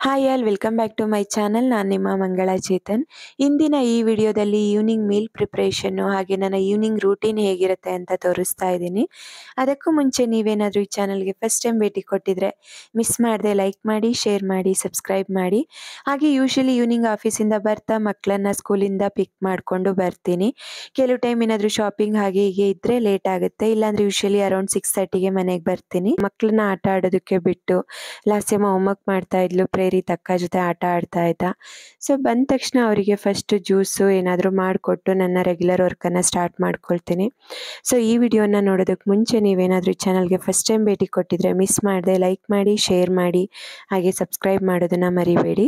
Hi all welcome back to my channel. ನಾನು ನಿಮ್ಮ ಮಂಗಳ ಚೇತನ್. ಇಂದಿನ ಈ ವಿಡಿಯೋದಲ್ಲಿ ಈವ್ನಿಂಗ್ ಮೀಲ್ ಪ್ರಿಪ್ರೇಷನ್ನು ಹಾಗೆ ನನ್ನ ಈವ್ನಿಂಗ್ ರೂಟೀನ್ ಹೇಗಿರುತ್ತೆ ಅಂತ ತೋರಿಸ್ತಾ ಇದ್ದೀನಿ. ಅದಕ್ಕೂ ಮುಂಚೆ ನೀವೇನಾದರೂ ಈ ಚಾನಲ್ಗೆ ಫಸ್ಟ್ ಟೈಮ್ ಭೇಟಿ ಕೊಟ್ಟಿದ್ರೆ ಮಿಸ್ ಮಾಡದೆ ಲೈಕ್ ಮಾಡಿ, ಶೇರ್ ಮಾಡಿ, ಸಬ್ಸ್ಕ್ರೈಬ್ ಮಾಡಿ. ಹಾಗೆ ಯೂಶಲಿ ಈವ್ನಿಂಗ್ ಆಫೀಸಿಂದ ಬರ್ತಾ ಮಕ್ಕಳನ್ನ ಸ್ಕೂಲಿಂದ ಪಿಕ್ ಮಾಡಿಕೊಂಡು ಬರ್ತೀನಿ. ಕೆಲವು ಟೈಮ್ ಏನಾದರೂ ಶಾಪಿಂಗ್ ಹಾಗೆ ಹೀಗೆ ಇದ್ದರೆ ಲೇಟ್ ಆಗುತ್ತೆ. ಇಲ್ಲಾಂದರೆ ಯೂಶಲಿ ಅರೌಂಡ್ 6:30ಗೆ ಮನೆಗೆ ಬರ್ತೀನಿ. ಮಕ್ಕಳನ್ನ ಆಟ ಆಡೋದಕ್ಕೆ ಬಿಟ್ಟು ಲಾಸ್ಟ್ ಟೈಮ್ ಹೋಮ್ವರ್ಕ್ ಮಾಡ್ತಾ ಇದ್ಲು, ಪ್ರೇರಿತ್ ಅಕ್ಕ ಜೊತೆ ಆಟ ಆಡ್ತಾ ಇದ್ದ. ಸೊ ಬಂದ ತಕ್ಷಣ ಅವರಿಗೆ ಫಸ್ಟ್ ಜ್ಯೂಸು ಏನಾದರೂ ಮಾಡಿಕೊಟ್ಟು ನನ್ನ ರೆಗ್ಯುಲರ್ ವರ್ಕನ್ನು ಸ್ಟಾರ್ಟ್ ಮಾಡ್ಕೊಳ್ತೀನಿ. ಸೊ ಈ ವಿಡಿಯೋನ ನೋಡೋದಕ್ಕೆ ಮುಂಚೆ ನೀವೇನಾದರೂ ಈ ಚಾನಲ್ಗೆ ಫಸ್ಟ್ ಟೈಮ್ ಭೇಟಿ ಕೊಟ್ಟಿದ್ರೆ ಮಿಸ್ ಮಾಡದೆ ಲೈಕ್ ಮಾಡಿ, ಶೇರ್ ಮಾಡಿ, ಹಾಗೆ ಸಬ್ಸ್ಕ್ರೈಬ್ ಮಾಡೋದನ್ನು ಮರಿಬೇಡಿ.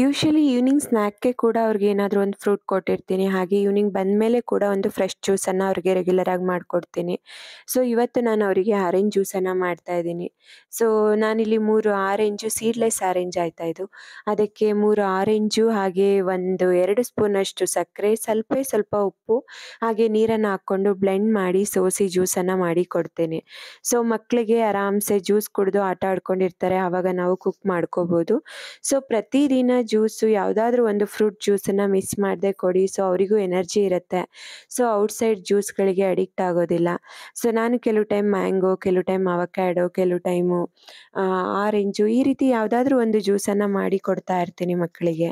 ಯೂಶಲಿ ಈವ್ನಿಂಗ್ ಸ್ನ್ಯಾಕ್ಗೆ ಕೂಡ ಅವ್ರಿಗೆ ಏನಾದರೂ ಒಂದು ಫ್ರೂಟ್ ಕೊಟ್ಟಿರ್ತೀನಿ. ಹಾಗೆ ಈವ್ನಿಂಗ್ ಬಂದಮೇಲೆ ಕೂಡ ಒಂದು ಫ್ರೆಶ್ ಜ್ಯೂಸನ್ನು ಅವ್ರಿಗೆ ರೆಗ್ಯುಲರಾಗಿ ಮಾಡಿಕೊಡ್ತೀನಿ. ಸೊ ಇವತ್ತು ನಾನು ಅವರಿಗೆ ಆರೆಂಜ್ ಜ್ಯೂಸನ್ನು ಮಾಡ್ತಾ ಇದ್ದೀನಿ. ಸೊ ನಾನಿಲ್ಲಿ 3 ಆರೆಂಜು, ಸೀಡ್ಲೆಸ್ ಆರೆಂಜ್ ಆಯಿತಾ ಇದು. ಅದಕ್ಕೆ 3 ಆರೆಂಜು ಹಾಗೆ 2 ಸ್ಪೂನಷ್ಟು ಸಕ್ಕರೆ, ಸ್ವಲ್ಪ ಉಪ್ಪು ಹಾಗೆ ನೀರನ್ನು ಹಾಕ್ಕೊಂಡು ಬ್ಲೆಂಡ್ ಮಾಡಿ ಸೋಸಿ ಜ್ಯೂಸನ್ನು ಮಾಡಿ ಕೊಡ್ತೇನೆ. ಸೊ ಮಕ್ಕಳಿಗೆ ಆರಾಮ್ಸೆ ಜ್ಯೂಸ್ ಕುಡಿದು ಆಟ ಆಡ್ಕೊಂಡಿರ್ತಾರೆ, ಆವಾಗ ನಾವು ಕುಕ್ ಮಾಡ್ಕೋಬೋದು. ಸೊ ಪ್ರತಿದಿನ ಜ್ಯೂಸು ಯಾವುದಾದ್ರೂ ಒಂದು ಫ್ರೂಟ್ ಜ್ಯೂಸನ್ನು ಮಿಸ್ ಮಾಡದೆ ಕೊಡಿ. ಸೊ ಅವರಿಗೂ ಎನರ್ಜಿ ಇರುತ್ತೆ. ಸೊ ಔಟ್ಸೈಡ್ ಜ್ಯೂಸ್ಗಳಿಗೆ ಅಡಿಕ್ಟ್ ಆಗೋದಿಲ್ಲ. ಸೊ ನಾನು ಕೆಲವು ಟೈಮ್ ಮ್ಯಾಂಗೋ, ಕೆಲವು ಟೈಮ್ ಅವಕ್ಯಾಡೋ, ಕೆಲವು ಟೈಮು ಆರೆಂಜು, ಈ ರೀತಿ ಯಾವುದಾದ್ರೂ ಒಂದು ಜ್ಯೂಸನ್ನು ಮಾಡಿ ಕೊಡ್ತಾ ಇರ್ತೀನಿ ಮಕ್ಕಳಿಗೆ.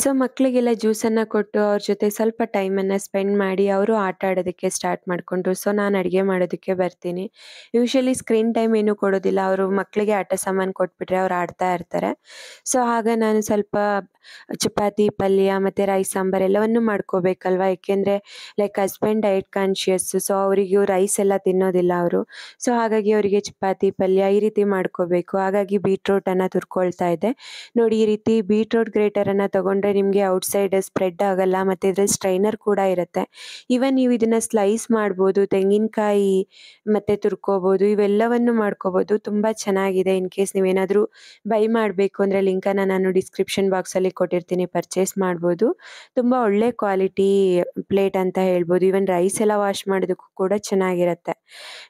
ಸೊ ಮಕ್ಕಳಿಗೆಲ್ಲ ಜ್ಯೂಸನ್ನು ಕೊಟ್ಟು ಅವ್ರ ಜೊತೆ ಸ್ವಲ್ಪ ಟೈಮನ್ನು ಸ್ಪೆಂಡ್ ಮಾಡಿ ಅವರು ಆಟ ಆಡೋದಕ್ಕೆ ಸ್ಟಾರ್ಟ್ ಮಾಡಿಕೊಂಡ್ರು. ಸೊ ನಾನು ಅಡುಗೆ ಮಾಡೋದಕ್ಕೆ ಬರ್ತೀನಿ. ಯೂಶಲಿ ಸ್ಕ್ರೀನ್ ಟೈಮ್ ಏನೂ ಕೊಡೋದಿಲ್ಲ. ಅವರು ಮಕ್ಕಳಿಗೆ ಆಟ ಸಾಮಾನು ಕೊಟ್ಬಿಟ್ರೆ ಅವ್ರು ಆಡ್ತಾ ಇರ್ತಾರೆ. ಸೊ ಆಗ ನಾನು ಸ್ವಲ್ಪ ಚಪಾತಿ, ಪಲ್ಯ ಮತ್ತು ರೈಸ್, ಸಾಂಬಾರು ಎಲ್ಲವನ್ನೂ ಮಾಡ್ಕೋಬೇಕಲ್ವ. ಏಕೆಂದರೆ like husband diet conscious. So ಅವರಿಗೂ ರೈಸ್ ಎಲ್ಲ ತಿನ್ನೋದಿಲ್ಲ ಅವರು. ಸೊ ಹಾಗಾಗಿ ಅವರಿಗೆ ಚಪಾತಿ, ಪಲ್ಯ ಈ ರೀತಿ ಮಾಡ್ಕೋಬೇಕು. ಹಾಗಾಗಿ ಬೀಟ್ರೋಟನ್ನು ತುರ್ಕೊಳ್ತಾ ಇದ್ದೆ. ನೋಡಿ, ಈ ರೀತಿ ಬೀಟ್ರೋಟ್ ಗ್ರೇಟರನ್ನು ತೊಗೊಂಡ್ರೆ ನಿಮಗೆ ಔಟ್ಸೈಡ್ ಸ್ಪ್ರೆಡ್ ಆಗಲ್ಲ ಮತ್ತು ಇದ್ರಲ್ಲಿ ಸ್ಟ್ರೈನರ್ ಕೂಡ ಇರುತ್ತೆ. ಈವನ್ ನೀವು ಇದನ್ನು ಸ್ಲೈಸ್ ಮಾಡ್ಬೋದು, ತೆಂಗಿನಕಾಯಿ ಮತ್ತು ತುರ್ಕೋಬೋದು, ಇವೆಲ್ಲವನ್ನು ಮಾಡ್ಕೋಬೋದು. ತುಂಬ ಚೆನ್ನಾಗಿದೆ. ಇನ್ ಕೇಸ್ ನೀವೇನಾದರೂ ಬೈ ಮಾಡಬೇಕು ಅಂದರೆ ಲಿಂಕನ್ನು ನಾನು ಡಿಸ್ಕ್ರಿಪ್ಷನ್ ಬಾಕ್ಸಲ್ಲಿ ಕೊಟ್ಟಿರ್ತೀನಿ, ಪರ್ಚೇಸ್ ಮಾಡ್ಬೋದು. ತುಂಬ ಒಳ್ಳೆ ಕ್ವಾಲಿಟಿ ಪ್ಲೇಟ್ ಅಂತ ಹೇಳ್ಬೋದು. ಈವನ್ ರೈಸ್ ಎಲ್ಲ ವಾಶ್ ಮಾಡೋದಕ್ಕೂ ಕೂಡ ಚೆನ್ನಾಗಿರುತ್ತೆ.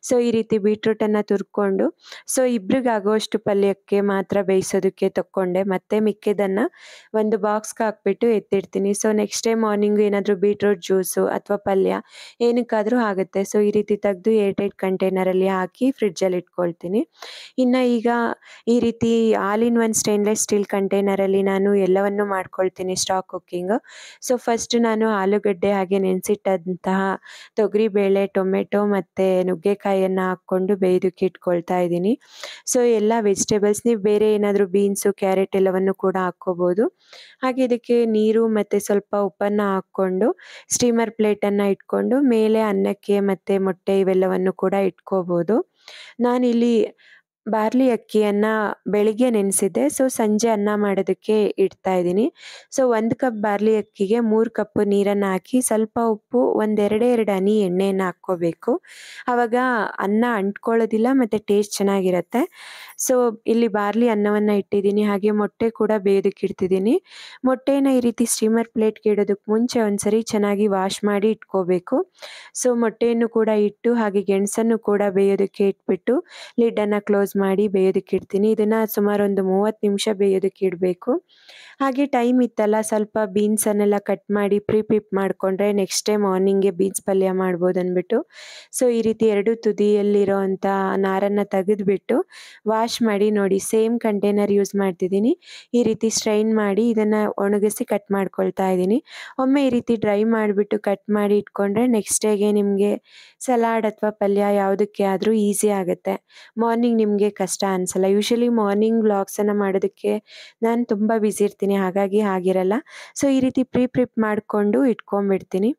ಸೊ ಈ ರೀತಿ ಬೀಟ್ರೂಟನ್ನು ತುರ್ಕೊಂಡು ಸೊ ಇಬ್ರಿಗಾಗುವಷ್ಟು ಪಲ್ಯಕ್ಕೆ ಮಾತ್ರ ಬೇಯಿಸೋದಕ್ಕೆ ತಕ್ಕೊಂಡೆ. ಮತ್ತೆ ಮಿಕ್ಕಿದ್ದನ್ನು ಒಂದು ಬಾಕ್ಸ್ಗೆ ಹಾಕ್ಬಿಟ್ಟು ಎತ್ತಿಡ್ತೀನಿ. ಸೊ ನೆಕ್ಸ್ಟ್ ಡೇ ಮಾರ್ನಿಂಗು ಏನಾದರೂ ಬೀಟ್ರೂಟ್ ಜ್ಯೂಸು ಅಥವಾ ಪಲ್ಯ ಏನಕ್ಕಾದರೂ ಆಗುತ್ತೆ. ಸೊ ಈ ರೀತಿ ತೆಗೆದು ಏರ್ಟೈಟ್ ಕಂಟೈನರಲ್ಲಿ ಹಾಕಿ ಫ್ರಿಡ್ಜಲ್ಲಿ ಇಟ್ಕೊಳ್ತೀನಿ. ಇನ್ನು ಈಗ ಈ ರೀತಿ all in one stainless steel ಕಂಟೈನರಲ್ಲಿ ನಾನು ಎಲ್ಲವನ್ನೂ ಮಾಡ್ಕೊಳ್ತೀನಿ ಸ್ಟಾಕ್ ಕುಕ್ಕಿಂಗು. ಸೊ ಫಸ್ಟ್ ನಾನು ಆಲೂಗಡ್ಡೆ ಹಾಗೆ ನೆನೆಸಿಟ್ಟಂತಹ ತೊಗರಿಬೇಳೆ, ಟೊಮೆಟೊ ಮತ್ತು ನುಗ್ಗೆಕಾಯಿಯನ್ನು ಹಾಕ್ಕೊಂಡು ಬೇಯೋದಕ್ಕೆ ಇಟ್ಕೊಳ್ತಾ ಇದ್ದೀನಿ. ಸೊ ಎಲ್ಲ ವೆಜಿಟೇಬಲ್ಸ್ ನೀವು ಬೇರೆ ಏನಾದರೂ ಬೀನ್ಸು, ಕ್ಯಾರೆಟ್ ಎಲ್ಲವನ್ನು ಕೂಡ ಹಾಕ್ಕೋಬೋದು. ಹಾಗೆ ಇದಕ್ಕೆ ನೀರು ಮತ್ತು ಸ್ವಲ್ಪ ಉಪ್ಪನ್ನು ಹಾಕ್ಕೊಂಡು ಸ್ಟೀಮರ್ ಪ್ಲೇಟನ್ನು ಇಟ್ಕೊಂಡು ಮೇಲೆ ಅನ್ನಕ್ಕೆ ಮತ್ತು ಮೊಟ್ಟೆ ಇವೆಲ್ಲವನ್ನು ಕೂಡ ಇಟ್ಕೋಬೋದು. ನಾನಿಲ್ಲಿ ಬಾರ್ಲಿ ಅಕ್ಕಿಯನ್ನು ಬೆಳಿಗ್ಗೆ ನೆನೆಸಿದ್ದೆ. ಸೊ ಸಂಜೆ ಅನ್ನ ಮಾಡೋದಕ್ಕೆ ಇಡ್ತಾ ಇದ್ದೀನಿ. ಸೊ 1 ಕಪ್ ಬಾರ್ಲಿ ಅಕ್ಕಿಗೆ 3 ಕಪ್ ನೀರನ್ನು ಹಾಕಿ ಸ್ವಲ್ಪ ಉಪ್ಪು, 2 ಹನಿ ಎಣ್ಣೆಯನ್ನು ಹಾಕ್ಕೋಬೇಕು. ಆವಾಗ ಅನ್ನ ಅಂಟ್ಕೊಳ್ಳೋದಿಲ್ಲ ಮತ್ತು ಟೇಸ್ಟ್ ಚೆನ್ನಾಗಿರುತ್ತೆ. ಸೊ ಇಲ್ಲಿ ಬಾರ್ಲಿ ಅನ್ನವನ್ನು ಇಟ್ಟಿದ್ದೀನಿ. ಹಾಗೆ ಮೊಟ್ಟೆ ಕೂಡ ಬೇಯೋದಕ್ಕೆ ಇಡ್ತಿದ್ದೀನಿ. ಮೊಟ್ಟೆನ ಈ ರೀತಿ ಸ್ಟೀಮರ್ ಪ್ಲೇಟ್ಗೆ ಇಡೋದಕ್ಕೆ ಮುಂಚೆ ಒಂದ್ಸರಿ ಚೆನ್ನಾಗಿ ವಾಶ್ ಮಾಡಿ ಇಟ್ಕೋಬೇಕು. ಸೊ ಮೊಟ್ಟೆಯನ್ನು ಕೂಡ ಇಟ್ಟು ಹಾಗೆ ಗೆಣಸನ್ನು ಕೂಡ ಬೇಯೋದಕ್ಕೆ ಇಟ್ಬಿಟ್ಟು ಲಿಡ್ಡನ್ನು ಕ್ಲೋಸ್ ಮಾಡಿ ಬೇಯೋದಕ್ಕೆ ಇಡ್ತೀನಿ. ಇದನ್ನು ಸುಮಾರು ಒಂದು 30 ನಿಮಿಷ ಬೇಯೋದಕ್ಕೆ ಇಡಬೇಕು. ಹಾಗೆ ಟೈಮ್ ಇತ್ತಲ್ಲ ಸ್ವಲ್ಪ ಬೀನ್ಸನ್ನೆಲ್ಲ ಕಟ್ ಮಾಡಿ ಪ್ರಿಪ್ ಮಾಡಿಕೊಂಡ್ರೆ ನೆಕ್ಸ್ಟ್ ಡೇ ಮಾರ್ನಿಂಗ್ಗೆ ಬೀನ್ಸ್ ಪಲ್ಯ ಮಾಡ್ಬೋದು ಅಂದ್ಬಿಟ್ಟು ಸೊ ಈ ರೀತಿ ಎರಡು ತುದಿಯಲ್ಲಿರೋ ಅಂಥ ನಾರನ್ನು ತೆಗೆದುಬಿಟ್ಟು ವಾಶ್ ಮಾಡಿ ನೋಡಿ ಸೇಮ್ ಕಂಟೈನರ್ ಯೂಸ್ ಮಾಡ್ತಿದ್ದೀನಿ. ಈ ರೀತಿ ಸ್ಟ್ರೈನ್ ಮಾಡಿ ಇದನ್ನು ಒಣಗಿಸಿ ಕಟ್ ಮಾಡ್ಕೊಳ್ತಾ ಇದ್ದೀನಿ. ಒಮ್ಮೆ ಈ ರೀತಿ ಡ್ರೈ ಮಾಡಿಬಿಟ್ಟು ಕಟ್ ಮಾಡಿ ಇಟ್ಕೊಂಡ್ರೆ ನೆಕ್ಸ್ಟ್ ಡೇಗೆ ನಿಮಗೆ ಸಲಾಡ್ ಅಥವಾ ಪಲ್ಯ ಯಾವುದಕ್ಕೆ ಆದರೂ ಈಸಿ ಆಗುತ್ತೆ. ಮಾರ್ನಿಂಗ್ ನಿಮಗೆ ಕಷ್ಟ ಅನಿಸಲ್ಲ. ಯೂಶಲಿ ಮಾರ್ನಿಂಗ್ ವ್ಲಾಗ್ಸನ್ನು ಮಾಡೋದಕ್ಕೆ ನಾನು ತುಂಬ ಬ್ಯುಸಿ ಇರ್ತೀನಿ, ಹಾಗಾಗಿ ಆಗಿರಲ್ಲ. ಸೊ ಈ ರೀತಿ ಪ್ರಿಪ್ ಮಾಡಿಕೊಂಡು ಇಟ್ಕೊಂಡ್ಬಿಡ್ತೀನಿ.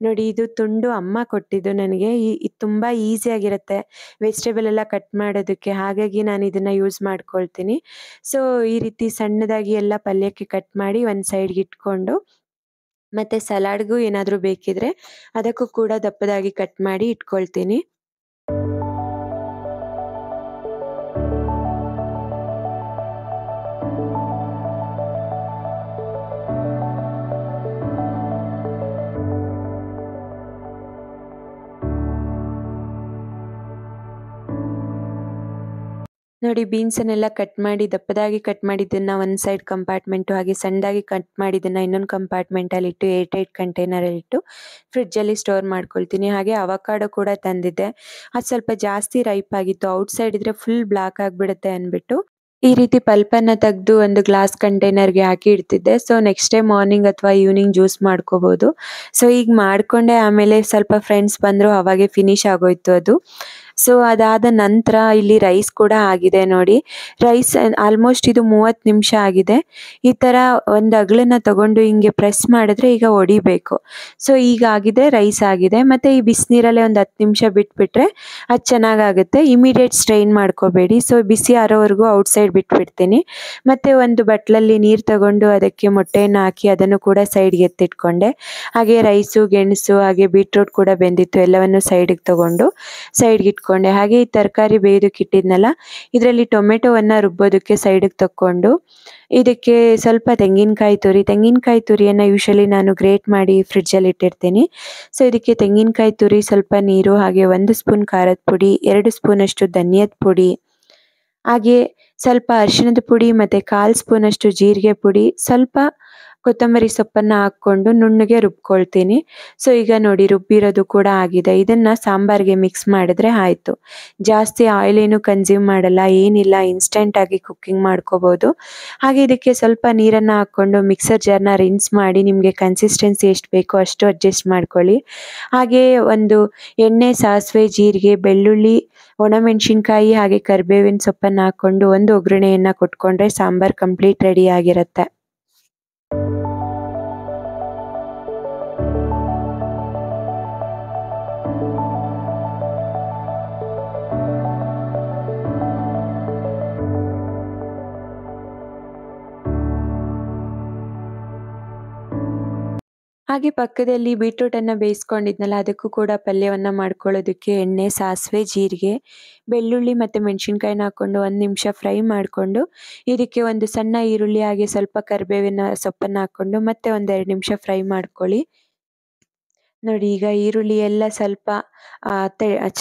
ನೋಡಿ ಇದು ತುಂಡು ಅಮ್ಮ ಕೊಟ್ಟಿದ್ದು ನನಗೆ. ಇದು ತುಂಬ ಈಸಿಯಾಗಿರುತ್ತೆ ವೆಜಿಟೇಬಲ್ ಎಲ್ಲ ಕಟ್ ಮಾಡೋದಕ್ಕೆ, ಹಾಗಾಗಿ ನಾನು ಇದನ್ನು ಯೂಸ್ ಮಾಡ್ಕೊಳ್ತೀನಿ. ಸೊ ಈ ರೀತಿ ಸಣ್ಣದಾಗಿ ಎಲ್ಲ ಪಲ್ಯಕ್ಕೆ ಕಟ್ ಮಾಡಿ ಒಂದು ಸೈಡ್ಗೆ ಇಟ್ಕೊಂಡು ಮತ್ತು ಸಲಾಡ್ಗೂ ಏನಾದರೂ ಬೇಕಿದ್ರೆ ಅದಕ್ಕೂ ಕೂಡ ದಪ್ಪದಾಗಿ ಕಟ್ ಮಾಡಿ ಇಟ್ಕೊಳ್ತೀನಿ. ನೋಡಿ ಬೀನ್ಸನ್ನೆಲ್ಲ ಕಟ್ ಮಾಡಿ ದಪ್ಪದಾಗಿ ಕಟ್ ಮಾಡಿದ್ದನ್ನು ಒಂದು ಸೈಡ್ ಕಂಪಾರ್ಟ್ಮೆಂಟು, ಹಾಗೆ ಸಣ್ಣದಾಗಿ ಕಟ್ ಮಾಡಿದ್ದನ್ನು ಇನ್ನೊಂದು ಕಂಪಾರ್ಟ್ಮೆಂಟಲ್ಲಿಟ್ಟು ಏರ್ಟೈಟ್ ಕಂಟೈನರಲ್ಲಿಟ್ಟು ಫ್ರಿಡ್ಜಲ್ಲಿ ಸ್ಟೋರ್ ಮಾಡ್ಕೊಳ್ತೀನಿ. ಹಾಗೆ ಅವಕಾಡೋ ಕೂಡ ತಂದಿದ್ದೆ, ಅದು ಸ್ವಲ್ಪ ಜಾಸ್ತಿ ರೈಪ್ ಆಗಿತ್ತು. ಔಟ್ಸೈಡ್ ಇದ್ದರೆ ಫುಲ್ ಬ್ಲ್ಯಾಕ್ ಆಗಿಬಿಡುತ್ತೆ ಅಂದ್ಬಿಟ್ಟು ಈ ರೀತಿ ಪಲ್ಪನ್ನು ತೆಗೆದು ಒಂದು ಗ್ಲಾಸ್ ಕಂಟೈನರ್ಗೆ ಹಾಕಿ ಇಡ್ತಿದ್ದೆ. ಸೊ ನೆಕ್ಸ್ಟ್ ಡೇ ಮಾರ್ನಿಂಗ್ ಅಥವಾ ಈವ್ನಿಂಗ್ ಜ್ಯೂಸ್ ಮಾಡ್ಕೋಬೋದು. ಸೊ ಈಗ ಮಾಡಿಕೊಂಡೆ, ಆಮೇಲೆ ಸ್ವಲ್ಪ ಫ್ರೆಂಡ್ಸ್ ಬಂದರು, ಅವಾಗೆ ಫಿನಿಶ್ ಆಗೋಯ್ತು ಅದು. ಸೊ ಅದಾದ ನಂತರ ಇಲ್ಲಿ ರೈಸ್ ಕೂಡ ಆಗಿದೆ ನೋಡಿ. ರೈಸ್ ಆಲ್ಮೋಸ್ಟ್ ಇದು 30 ನಿಮಿಷ ಆಗಿದೆ. ಈ ಥರ ಒಂದು ಅಗಳನ್ನ ತಗೊಂಡು ಹಿಂಗೆ ಪ್ರೆಸ್ ಮಾಡಿದ್ರೆ ಈಗ ಹೊಡಿಬೇಕು. ಸೊ ಈಗ ಆಗಿದೆ, ರೈಸ್ ಆಗಿದೆ. ಮತ್ತು ಈ ಬಿಸಿನೀರಲ್ಲೇ ಒಂದು 10 ನಿಮಿಷ ಬಿಟ್ಬಿಟ್ರೆ ಅದು ಚೆನ್ನಾಗಾಗುತ್ತೆ. ಇಮಿಡಿಯೇಟ್ ಸ್ಟ್ರೈನ್ ಮಾಡ್ಕೋಬೇಡಿ. ಸೊ ಬಿಸಿ ಆರೋವರೆಗೂ ಔಟ್ಸೈಡ್ ಬಿಟ್ಬಿಡ್ತೀನಿ. ಮತ್ತು ಒಂದು ಬಟ್ಲಲ್ಲಿ ನೀರು ತಗೊಂಡು ಅದಕ್ಕೆ ಮೊಟ್ಟೆಯನ್ನು ಹಾಕಿ ಅದನ್ನು ಕೂಡ ಸೈಡ್ಗೆ ಎತ್ತಿಟ್ಕೊಂಡೆ. ಹಾಗೆ ರೈಸು, ಗೆಣಸು, ಹಾಗೆ ಬೀಟ್ರೂಟ್ ಕೂಡ ಬೆಂದಿತ್ತು, ಎಲ್ಲವನ್ನು ಸೈಡಿಗೆ ತಗೊಂಡು ಸೈಡ್ಗೆ ಇಟ್ಕೊಂಡೆ. ಹಾಗೆ ಈ ತರಕಾರಿ ಬೇಯೋದಕ್ಕೆ ಇಟ್ಟಿದ್ನಲ್ಲ, ಇದರಲ್ಲಿ ಟೊಮೆಟೊವನ್ನು ರುಬ್ಬೋದಕ್ಕೆ ಸೈಡಿಗೆ ತಕ್ಕೊಂಡು ಇದಕ್ಕೆ ಸ್ವಲ್ಪ ತೆಂಗಿನಕಾಯಿ ತುರಿಯನ್ನು ಯೂಶಲಿ ನಾನು ಗ್ರೇಟ್ ಮಾಡಿ ಫ್ರಿಡ್ಜಲ್ಲಿ ಇಟ್ಟಿರ್ತೀನಿ. ಸೊ ಇದಕ್ಕೆ ತೆಂಗಿನಕಾಯಿ ತುರಿ, ಸ್ವಲ್ಪ ನೀರು, ಹಾಗೆ 1 ಸ್ಪೂನ್ ಖಾರದ ಪುಡಿ, 2 ಸ್ಪೂನಷ್ಟು ಧನಿಯದ ಪುಡಿ, ಹಾಗೆ ಸ್ವಲ್ಪ ಅರಿಶಿಣದ ಪುಡಿ ಮತ್ತು 1/4 ಸ್ಪೂನಷ್ಟು ಜೀರಿಗೆ ಪುಡಿ, ಸ್ವಲ್ಪ ಕೊತ್ತಂಬರಿ ಸೊಪ್ಪನ್ನು ಹಾಕ್ಕೊಂಡು ನುಣ್ಣಗೆ ರುಬ್ಕೊಳ್ತೀನಿ. ಸೊ ಈಗ ನೋಡಿ ರುಬ್ಬಿರೋದು ಕೂಡ ಆಗಿದೆ. ಇದನ್ನು ಸಾಂಬಾರಿಗೆ ಮಿಕ್ಸ್ ಮಾಡಿದ್ರೆ ಆಯಿತು. ಜಾಸ್ತಿ ಆಯಿಲ್ ಏನು ಕನ್ಸ್ಯೂಮ್ ಮಾಡಲ್ಲ, ಏನಿಲ್ಲ, ಇನ್ಸ್ಟೆಂಟಾಗಿ ಕುಕ್ಕಿಂಗ್ ಮಾಡ್ಕೋಬೋದು. ಹಾಗೆ ಇದಕ್ಕೆ ಸ್ವಲ್ಪ ನೀರನ್ನು ಹಾಕ್ಕೊಂಡು ಮಿಕ್ಸರ್ ಜಾರ್ನ ರಿನ್ಸ್ ಮಾಡಿ ನಿಮಗೆ ಕನ್ಸಿಸ್ಟೆನ್ಸಿ ಎಷ್ಟು ಬೇಕೋ ಅಷ್ಟು ಅಡ್ಜಸ್ಟ್ ಮಾಡ್ಕೊಳ್ಳಿ. ಹಾಗೆ ಒಂದು ಎಣ್ಣೆ, ಸಾಸಿವೆ, ಜೀರಿಗೆ, ಬೆಳ್ಳುಳ್ಳಿ, ಒಣಮೆಣಸಿನ್ಕಾಯಿ, ಹಾಗೆ ಕರಿಬೇವಿನ ಸೊಪ್ಪನ್ನು ಹಾಕ್ಕೊಂಡು ಒಂದು ಒಗ್ಗರಣೆಯನ್ನು ಕೊಟ್ಕೊಂಡ್ರೆ ಸಾಂಬಾರು ಕಂಪ್ಲೀಟ್ ರೆಡಿ ಆಗಿರುತ್ತೆ. ಹಾಗೆ ಪಕ್ಕದಲ್ಲಿ ಬೀಟ್ರೂಟನ್ನು ಬೇಯಿಸ್ಕೊಂಡಿದ್ನಲ್ಲ, ಅದಕ್ಕೂ ಕೂಡ ಪಲ್ಯವನ್ನು ಮಾಡ್ಕೊಳ್ಳೋದಕ್ಕೆ ಎಣ್ಣೆ, ಸಾಸಿವೆ, ಜೀರಿಗೆ, ಬೆಳ್ಳುಳ್ಳಿ ಮತ್ತು ಮೆಣಸಿನ್ಕಾಯಿನ ಹಾಕ್ಕೊಂಡು 1 ನಿಮಿಷ ಫ್ರೈ ಮಾಡಿಕೊಂಡು ಇದಕ್ಕೆ ಒಂದು ಸಣ್ಣ ಈರುಳ್ಳಿ, ಹಾಗೆ ಸ್ವಲ್ಪ ಕರಿಬೇವಿನ ಸೊಪ್ಪನ್ನು ಹಾಕ್ಕೊಂಡು ಮತ್ತೆ ಒಂದು 2 ನಿಮಿಷ ಫ್ರೈ ಮಾಡ್ಕೊಳ್ಳಿ. ನೋಡಿ ಈಗ ಈರುಳ್ಳಿ ಎಲ್ಲ ಸ್ವಲ್ಪ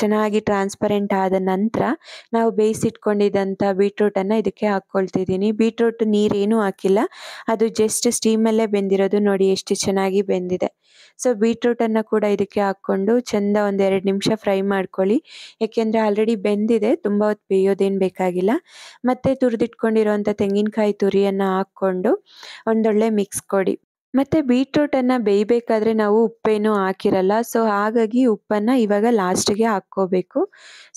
ಚೆನ್ನಾಗಿ ಟ್ರಾನ್ಸ್ಪರೆಂಟ್ ಆದ ನಂತರ ನಾವು ಬೇಯಿಸಿಟ್ಕೊಂಡಿದ್ದಂಥ ಬೀಟ್ರೂಟನ್ನು ಇದಕ್ಕೆ ಹಾಕ್ಕೊಳ್ತಿದ್ದೀನಿ. ಬೀಟ್ರೂಟ್ ನೀರೇನೂ ಹಾಕಿಲ್ಲ, ಅದು ಜಸ್ಟ್ ಸ್ಟೀಮಲ್ಲೇ ಬೆಂದಿರೋದು. ನೋಡಿ ಎಷ್ಟು ಚೆನ್ನಾಗಿ ಬೆಂದಿದೆ. ಸೊ ಬೀಟ್ರೂಟನ್ನು ಕೂಡ ಇದಕ್ಕೆ ಹಾಕ್ಕೊಂಡು ಚೆಂದ ಒಂದು 2 ನಿಮಿಷ ಫ್ರೈ ಮಾಡ್ಕೊಳ್ಳಿ. ಏಕೆಂದರೆ ಆಲ್ರೆಡಿ ಬೆಂದಿದೆ, ತುಂಬ ಹೊತ್ತು ಬೇಯೋದೇನು ಬೇಕಾಗಿಲ್ಲ. ಮತ್ತು ತುರಿದಿಟ್ಕೊಂಡಿರೋಂಥ ತೆಂಗಿನಕಾಯಿ ತುರಿಯನ್ನು ಹಾಕ್ಕೊಂಡು ಒಂದೊಳ್ಳೆ ಮಿಕ್ಸ್ ಕೊಡಿ. ಮತ್ತು ಬೀಟ್ರೂಟನ್ನು ಬೇಯಬೇಕಾದ್ರೆ ನಾವು ಉಪ್ಪೇನೂ ಹಾಕಿರಲ್ಲ, ಸೊ ಹಾಗಾಗಿ ಉಪ್ಪನ್ನು ಇವಾಗ ಲಾಸ್ಟಿಗೆ ಹಾಕ್ಕೋಬೇಕು.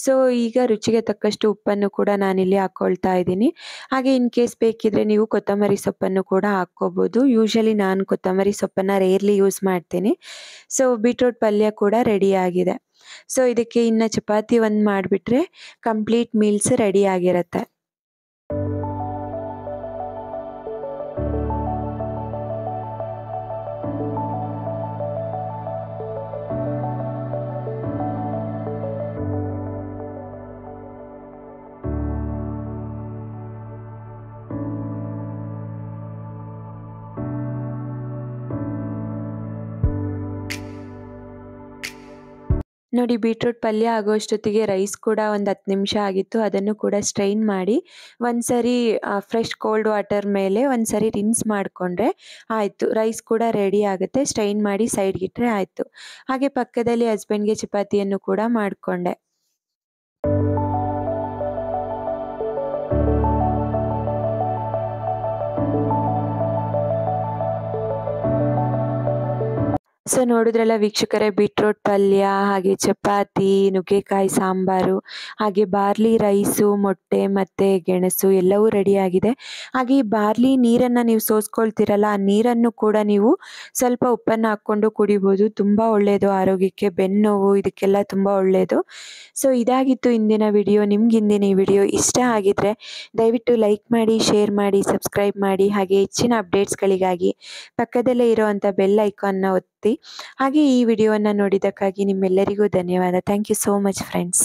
ಸೊ ಈಗ ರುಚಿಗೆ ತಕ್ಕಷ್ಟು ಉಪ್ಪನ್ನು ಕೂಡ ನಾನಿಲ್ಲಿ ಹಾಕ್ಕೊಳ್ತಾ ಇದ್ದೀನಿ. ಹಾಗೆ ಇನ್ ಕೇಸ್ ಬೇಕಿದ್ದರೆ ನೀವು ಕೊತ್ತಂಬರಿ ಸೊಪ್ಪನ್ನು ಕೂಡ ಹಾಕ್ಕೋಬೋದು. ಯೂಶಲಿ ನಾನು ಕೊತ್ತಂಬರಿ ಸೊಪ್ಪನ್ನು ರೇರ್ಲಿ ಯೂಸ್ ಮಾಡ್ತೀನಿ. ಸೊ ಬೀಟ್ರೂಟ್ ಪಲ್ಯ ಕೂಡ ರೆಡಿಯಾಗಿದೆ. ಸೊ ಇದಕ್ಕೆ ಇನ್ನು ಚಪಾತಿ ಒಂದು ಮಾಡಿಬಿಟ್ರೆ ಕಂಪ್ಲೀಟ್ ಮೀಲ್ಸ್ ರೆಡಿ ಆಗಿರುತ್ತೆ. ನೋಡಿ ಬೀಟ್ರೂಟ್ ಪಲ್ಯ ಆಗೋಷ್ಟೊತ್ತಿಗೆ ರೈಸ್ ಕೂಡ ಒಂದು 10 ನಿಮಿಷ ಆಗಿತ್ತು. ಅದನ್ನು ಕೂಡ ಸ್ಟ್ರೈನ್ ಮಾಡಿ ಒಂದ್ಸರಿ ಫ್ರೆಶ್ ಕೋಲ್ಡ್ ವಾಟರ್ ಮೇಲೆ ಒಂದ್ಸರಿ ರಿನ್ಸ್ ಮಾಡಿಕೊಂಡ್ರೆ ಆಯಿತು. ರೈಸ್ ಕೂಡ ರೆಡಿ ಆಗುತ್ತೆ. ಸ್ಟ್ರೈನ್ ಮಾಡಿ ಸೈಡ್ಗಿಟ್ರೆ ಆಯಿತು. ಹಾಗೆ ಪಕ್ಕದಲ್ಲಿ ಹಸ್ಬೆಂಡ್ಗೆ ಚಪಾತಿಯನ್ನು ಕೂಡ ಮಾಡಿಕೊಂಡೆ. ಸೊ ನೋಡಿದ್ರಲ್ಲ ವೀಕ್ಷಕರೇ, ಬೀಟ್ರೂಟ್ ಪಲ್ಯ, ಹಾಗೆ ಚಪಾತಿ, ನುಗ್ಗೆಕಾಯಿ ಸಾಂಬಾರು, ಹಾಗೆ ಬಾರ್ಲಿ ರೈಸು, ಮೊಟ್ಟೆ ಮತ್ತು ಗೆಣಸು ಎಲ್ಲವೂ ರೆಡಿಯಾಗಿದೆ. ಹಾಗೆ ಈ ಬಾರ್ಲಿ ನೀರನ್ನು ನೀವು ಸೋಸ್ಕೊಳ್ತೀರಲ್ಲ, ಆ ನೀರನ್ನು ಕೂಡ ನೀವು ಸ್ವಲ್ಪ ಉಪ್ಪನ್ನು ಹಾಕ್ಕೊಂಡು ಕುಡಿಬೋದು. ತುಂಬ ಒಳ್ಳೆಯದು ಆರೋಗ್ಯಕ್ಕೆ, ಬೆನ್ನೋವು ಇದಕ್ಕೆಲ್ಲ ತುಂಬ ಒಳ್ಳೆಯದು. ಸೊ ಇದಾಗಿತ್ತು ಇಂದಿನ ವಿಡಿಯೋ. ನಿಮ್ಗೆ ಇಂದಿನ ಈ ವಿಡಿಯೋ ಇಷ್ಟ ಆಗಿದ್ರೆ ದಯವಿಟ್ಟು ಲೈಕ್ ಮಾಡಿ, ಶೇರ್ ಮಾಡಿ, ಸಬ್ಸ್ಕ್ರೈಬ್ ಮಾಡಿ. ಹಾಗೆ ಹೆಚ್ಚಿನ ಅಪ್ಡೇಟ್ಸ್ಗಳಿಗಾಗಿ ಪಕ್ಕದಲ್ಲೇ ಇರುವಂಥ ಬೆಲ್ ಐಕಾನ್ನ ಒತ್ತಿ. ಹಾಗೆ ಈ ವಿಡಿಯೋವನ್ನು ನೋಡಿದ್ದಕ್ಕಾಗಿ ನಿಮ್ಮೆಲ್ಲರಿಗೂ ಧನ್ಯವಾದ. Thank you so much friends.